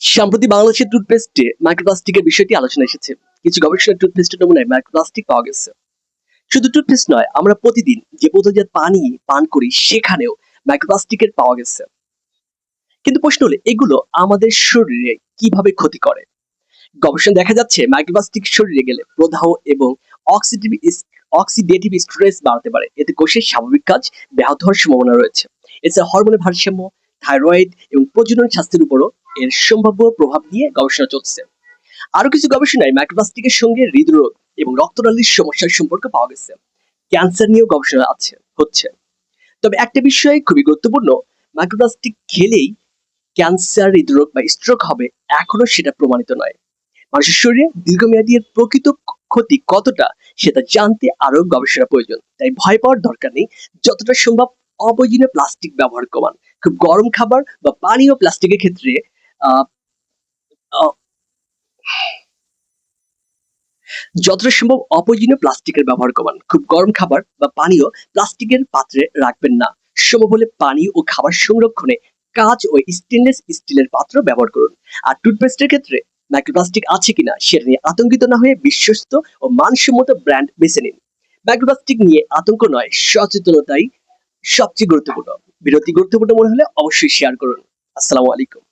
সম্প্রতি বাংলাদেশের টুথপেস্টে মাইক্রোপ্লাস্টিকের বিষয়টি আলোচনায় এসেছে। কিছু গবেষণায় টুথপেস্টের নমুনায় মাইক্রোপ্লাস্টিক পাওয়া গেছে। শুধু টুথপেস্ট নয়, আমরা প্রতিদিন যে বোতলজাত পানি পান করি সেখানেও মাইক্রোপ্লাস্টিকের পাওয়া গেছে। কিন্তু প্রশ্ন হলো, এগুলো আমাদের শরীরে কিভাবে ক্ষতি করে? গবেষণায় দেখা যাচ্ছে মাইক্রোপ্লাস্টিক শরীরে গেলে প্রদাহ এবং অক্সিডেটিভ অক্সিডেটিভ স্ট্রেস বাড়াতে পারে। এতে কোষের স্বাভাবিক কাজ ব্যাহত হওয়ার সম্ভাবনা রয়েছে। এছাড়া হরমোনের ভারসাম্য, থাইরয়েড এবং প্রজনন স্বাস্থ্যের উপরও এর সম্ভাব্য প্রভাব নিয়ে গবেষণা চলছে। আরো কিছু গবেষণায় মাইক্রোপ্লাস্টিকের সঙ্গে হৃদরোগ এবং রক্তনালীর সমস্যার সম্পর্ক পাওয়া গেছে। ক্যান্সার নিয়েও গবেষণা হচ্ছে। তবে একটা বিষয় খুবই গুরুত্বপূর্ণ, মাইক্রোপ্লাস্টিক খেলেই ক্যান্সার, হৃদরোগ বা স্ট্রোক হবে এখনো সেটা প্রমাণিত নয়। মানুষের শরীরে দীর্ঘমেয়াদী এর প্রকৃত ক্ষতি কতটা সেটা জানতে আরো গবেষণা প্রয়োজন। তাই ভয় পাওয়ার দরকার নেই। যতটা সম্ভব অপ্রয়োজনীয় প্লাস্টিক ব্যবহার কমান। খুব গরম খাবার বা পানীয় প্লাস্টিকের ক্ষেত্রে আহ আহ, যতটা সম্ভব অপ্রয়োজনীয় প্লাস্টিকের ব্যবহার কমান। খুব গরম খাবার বা পানীয় প্লাস্টিকের পাত্রে রাখবেন না। সম্ভব হলে পানি ও খাবার সংরক্ষণে কাঁচ ও স্টেনলেস স্টিলের পাত্র ব্যবহার করুন। আর টুথপেস্টের ক্ষেত্রে মাইক্রোপ্লাস্টিক আছে কিনা সেটা নিয়ে আতঙ্কিত না হয়ে বিশ্বস্ত ও মানসম্মত ব্র্যান্ড বেছে নিন। মাইক্রোপ্লাস্টিক নিয়ে আতঙ্ক নয়, সচেতনতাই সবচেয়ে গুরুত্বপূর্ণ। বিরতি গুরুত্বপূর্ণ মনে হলে অবশ্যই শেয়ার করুন। আসসালামু আলাইকুম।